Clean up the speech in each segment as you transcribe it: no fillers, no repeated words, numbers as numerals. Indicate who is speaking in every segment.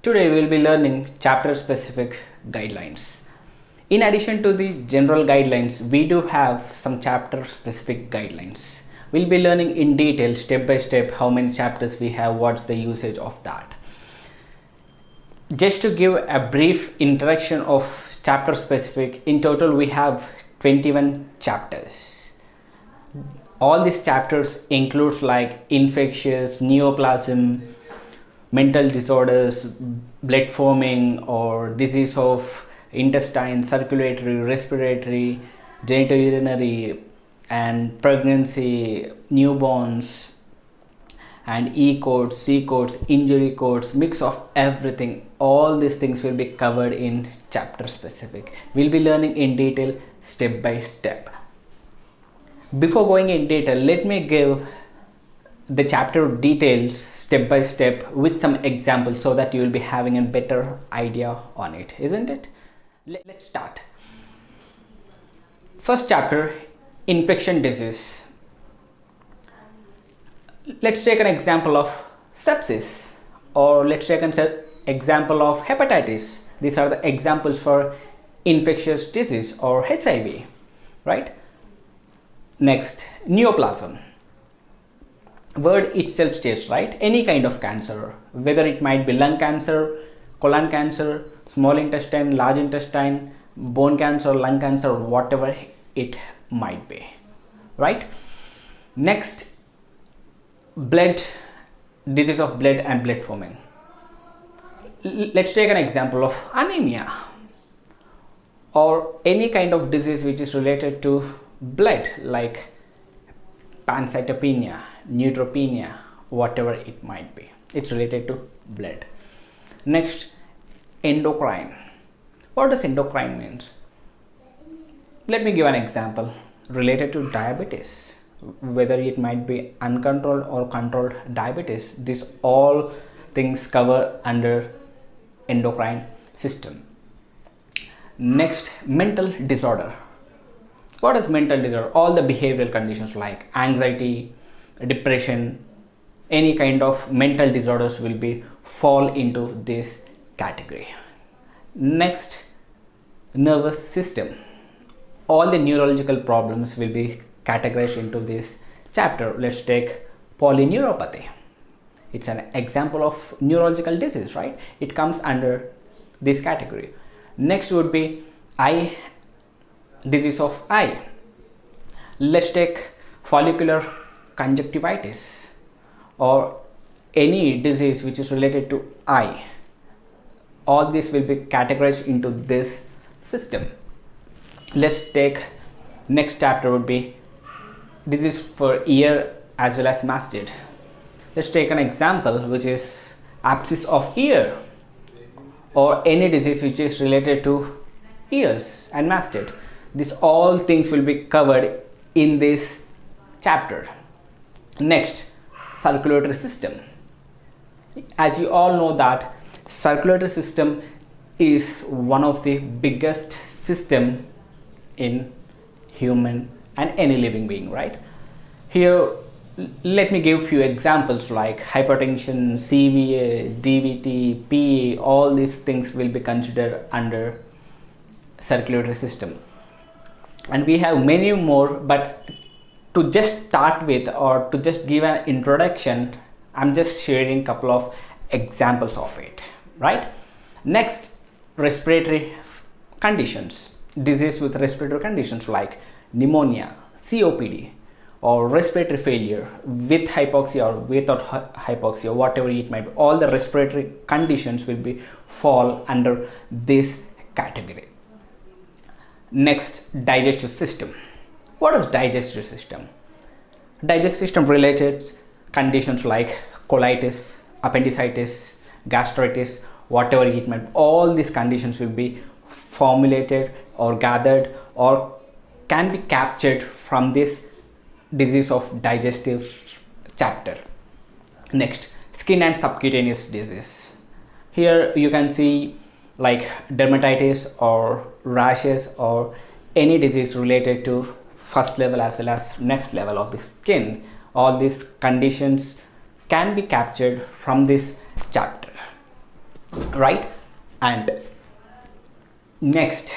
Speaker 1: Today we will be learning chapter specific guidelines. In addition to the general guidelines, we do have some chapter specific guidelines. We'll be learning in detail, step by step, how many chapters we have, what's the usage of that. Just to give a brief introduction of chapter specific, in total we have 21 chapters. All these chapters includes like infectious, neoplasm, mental disorders, blood forming or disease of intestine, circulatory, respiratory, genitourinary, and pregnancy, newborns, and E codes, C codes, injury codes, mix of everything. All these things will be covered in chapter specific. We'll be learning in detail, step by step. Before going in detail, let me give the chapter details step by step with some examples so that you will be having a better idea on it, isn't it? Let's start. First chapter, infection disease. Let's take an example of sepsis, or let's take an example of hepatitis. These are the examples for infectious disease or HIV, right? Next, neoplasm. Word itself states, right? Any kind of cancer, whether it might be lung cancer, colon cancer, small intestine, large intestine, bone cancer, lung cancer, whatever it might be, right? Next, blood, disease of blood and blood forming. Let's take an example of anemia or any kind of disease which is related to blood, like pancytopenia, neutropenia, whatever it might be. It's related to blood. Next, endocrine. What does endocrine means? Let me give an example related to diabetes, whether it might be uncontrolled or controlled diabetes. These all things cover under endocrine system. Next, mental disorder. What is mental disorder? All the behavioral conditions like anxiety, depression, any kind of mental disorders will be fall into this category. Next, nervous system. All the neurological problems will be categorized into this chapter. Let's take polyneuropathy. It's an example of neurological disease, right? It comes under this category. Next would be eye, disease of eye. Let's take follicular conjunctivitis or any disease which is related to eye. All this will be categorized into this system. Let's take next chapter would be disease for ear as well as mastid. Let's take an example which is abscess of ear or any disease which is related to ears and mastid. These all things will be covered in this chapter. Next, circulatory system. As you all know that circulatory system is one of the biggest system in human and any living being, right? Here let me give few examples like hypertension, CVA, DVT, PA. All these things will be considered under circulatory system, and we have many more, but to just start with or to just give an introduction, I'm just sharing a couple of examples of it, right? Next, respiratory conditions, disease with respiratory conditions like pneumonia, COPD, or respiratory failure with hypoxia or without hypoxia, whatever it might be. All the respiratory conditions will be fall under this category. Next, digestive system. What is digestive system? Digestive system related conditions like colitis, appendicitis, gastritis, whatever it might be. All these conditions will be formulated or gathered or can be captured from this disease of digestive chapter. Next, skin and subcutaneous disease. Here you can see like dermatitis or rashes or any disease related to first level as well as next level of the skin. All these conditions can be captured from this chapter. right? And next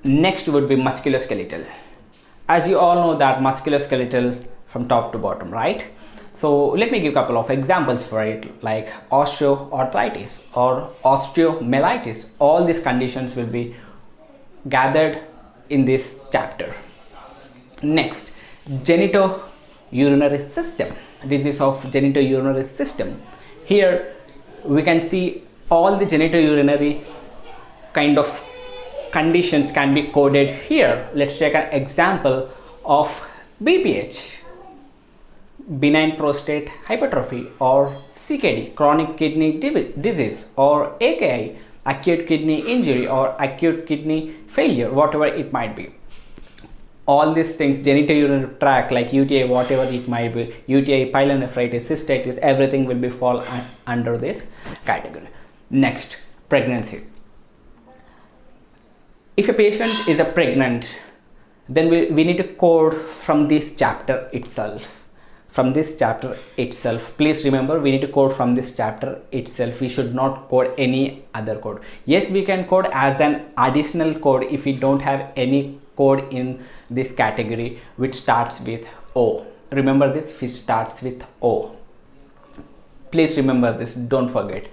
Speaker 1: would be musculoskeletal. As you all know that musculoskeletal from top to bottom, right? So let me give a couple of examples for it, like osteoarthritis or osteomyelitis. All these conditions will be gathered in this chapter. Next, genitourinary system, disease of genitourinary system. Here we can see all the genitourinary kind of conditions can be coded here. Let's take an example of BPH, benign prostate hypertrophy, or CKD, chronic kidney disease, or AKI, acute kidney injury or acute kidney failure, whatever it might be. All these things, genitourinary tract like UTI, whatever it might be, UTI, pyelonephritis, cystitis, everything will be fall under this category. Next, pregnancy. If a patient is a pregnant, then we need to code from this chapter itself. From this chapter itself, please remember, we need to code from this chapter itself. We should not code any other code. Yes, we can code as an additional code if we don't have any code in this category which starts with O. Remember this, which starts with O. Please remember this, don't forget.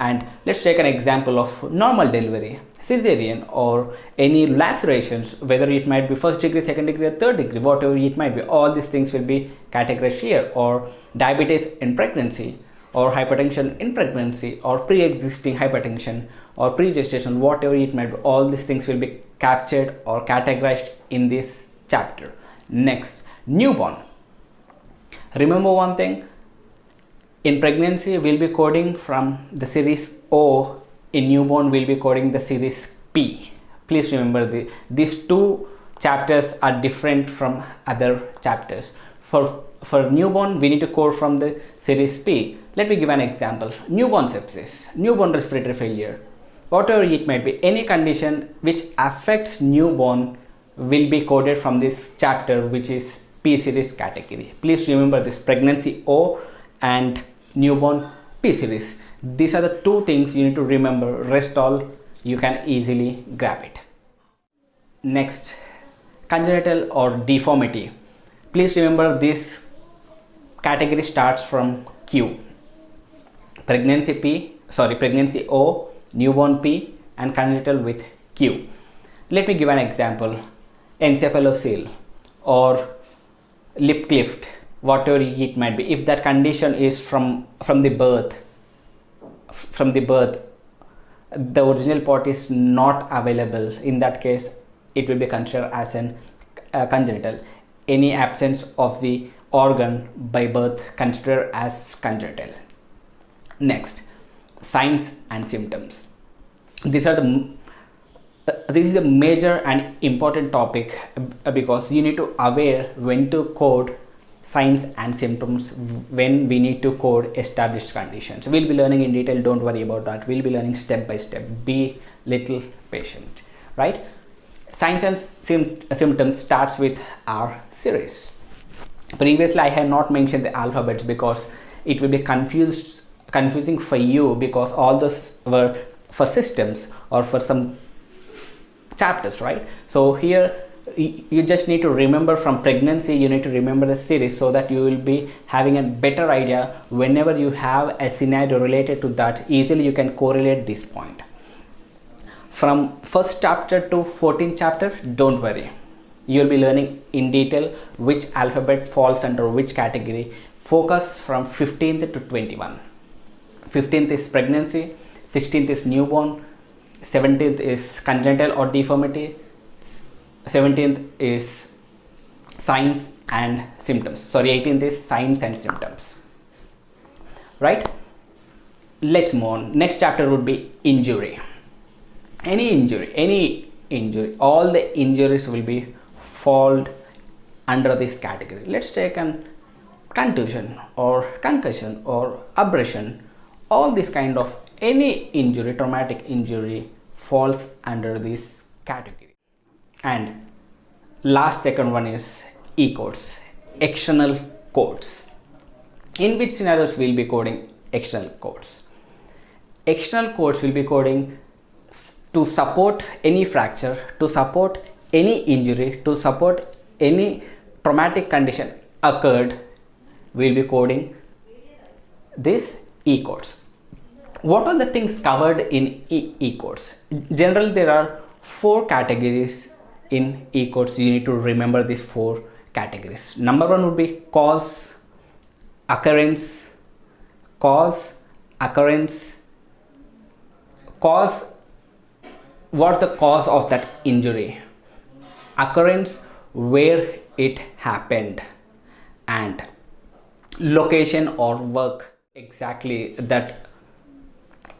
Speaker 1: And let's take an example of normal delivery, cesarean, or any lacerations, whether it might be first degree, second degree, or third degree, whatever it might be. All these things will be categorized here. Or diabetes in pregnancy, or hypertension in pregnancy, or pre-existing hypertension, or pre-gestation, whatever it might be. All these things will be captured or categorized in this chapter. Next, newborn. Remember one thing, in pregnancy we'll be coding from the series O, in newborn we'll be coding the series P. Please remember these two chapters are different from other chapters. For newborn we need to code from the series P. Let me give an example. Newborn sepsis, newborn respiratory failure, whatever it might be, any condition which affects newborn will be coded from this chapter, which is P series category. Please remember this, pregnancy O and newborn P series. These are the two things you need to remember. Rest all you can easily grab it. Next, congenital or deformity. Please remember this category starts from Q. Pregnancy O, newborn P, and congenital with Q. Let me give an example. Encephalocele or lip cleft, whatever it might be. If that condition is from the birth, the original part is not available, in that case it will be considered as an congenital. Any absence of the organ by birth considered as congenital. Next, signs and symptoms. This is a major and important topic because you need to aware when to code signs and symptoms, when we need to code established conditions. We'll be learning in detail, don't worry about that. We'll be learning step by step. Be little patient, right? Signs and symptoms starts with our series. Previously I had not mentioned the alphabets because it will be confusing for you, because all those were for systems or for some chapters, right? So here you just need to remember from pregnancy, you need to remember the series so that you will be having a better idea whenever you have a scenario related to that. Easily you can correlate this point. From first chapter to 14th chapter, don't worry, you will be learning in detail which alphabet falls under which category. Focus from 15th to 21. 15th is pregnancy, 16th is newborn, 17th is congenital or deformity, 17th is signs and symptoms. 18th is signs and symptoms, right? Let's move on. Next chapter would be injury. Any injury, all the injuries will be fall under this category. Let's take an contusion or concussion or abrasion. All this kind of any injury, traumatic injury, falls under this category. And last, second one is E codes, external codes. In which scenarios we'll be coding external codes? external codes will be coding to support any fracture, to support any injury, to support any traumatic condition occurred. We'll be coding this E codes. What are the things covered in E codes? Generally, there are 4 categories in E codes. You need to remember these 4 categories. Number 1 would be cause, occurrence, cause, occurrence, cause. What's the cause of that injury? Occurrence, where it happened, and location or work exactly that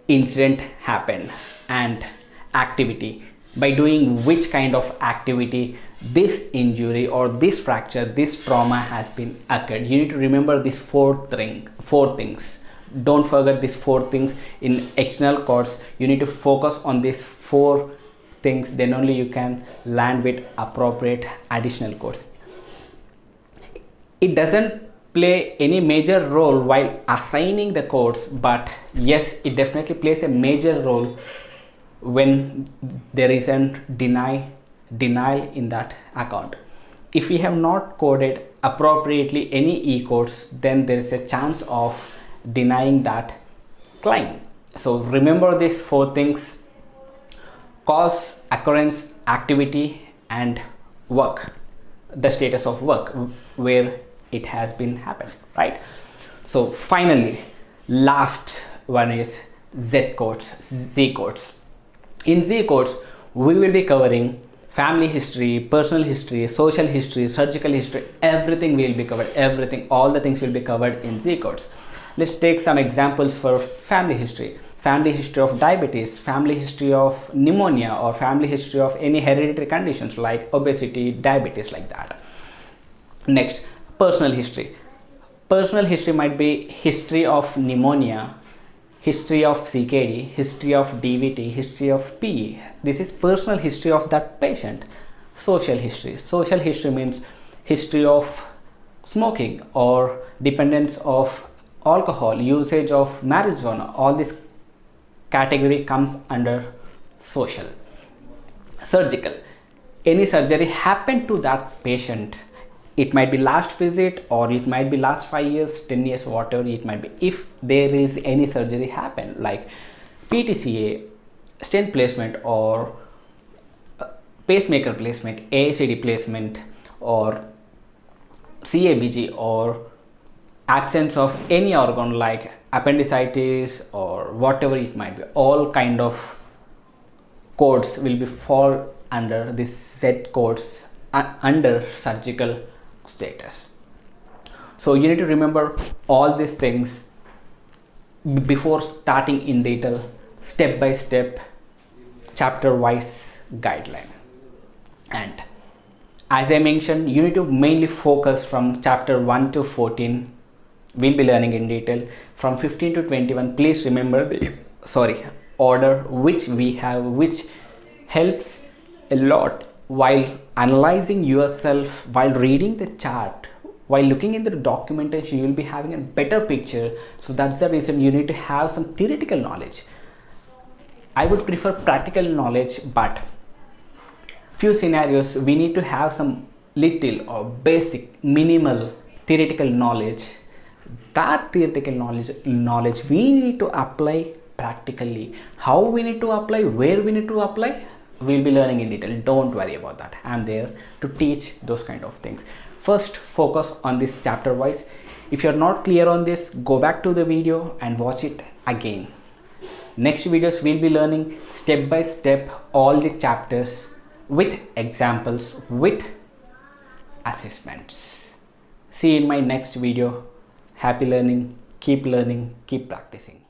Speaker 1: incident happened, and activity, by doing which kind of activity this injury or this fracture, this trauma has been occurred. You need to remember these 4 things. Don't forget these 4 things in external codes. You need to focus on these 4 things, then only you can land with appropriate additional codes. It doesn't play any major role while assigning the codes, but yes, it definitely plays a major role when there is a denial in that account. If we have not coded appropriately any E codes, then there is a chance of denying that claim. So remember these 4 things: cause, occurrence, activity, and work, the status of work, where it has been happened, right? So finally, last one is Z codes. In Z codes, we will be covering family history, personal history, social history, surgical history. Everything will be covered. All the things will be covered in Z codes. Let's take some examples for family history. Family history of diabetes, family history of pneumonia, or family history of any hereditary conditions like obesity, diabetes, like that. Next, personal history. Personal history might be history of pneumonia, history of CKD, history of DVT, history of PE. This is personal history of that patient. Social history means history of smoking or dependence of alcohol, usage of marijuana. All this category comes under social. Surgical, any surgery happened to that patient. It might be last visit, or it might be last 5 years, 10 years, whatever it might be. If there is any surgery happen, like PTCA, stent placement, or pacemaker placement, AICD placement, or CABG, or absence of any organ like appendicitis or whatever it might be, all kind of codes will be fall under this Z codes under surgical status. So you need to remember all these things before starting in detail, step by step, chapter wise guideline. And as I mentioned, you need to mainly focus from chapter 1 to 14. We'll be learning in detail. From 15 to 21, please remember the order which we have, which helps a lot while analyzing yourself, while reading the chart, while looking into the documentation. You will be having a better picture. So that's the reason you need to have some theoretical knowledge. I would prefer practical knowledge, but few scenarios we need to have some little or basic minimal theoretical knowledge. That theoretical knowledge we need to apply practically. How we need to apply, where we need to apply, we'll be learning in detail. Don't worry about that. I'm there to teach those kind of things. First, focus on this chapter wise. If you're not clear on this, go back to the video and watch it again. Next videos we'll be learning step by step all the chapters with examples, with assessments. See you in my next video. Happy learning, keep practicing.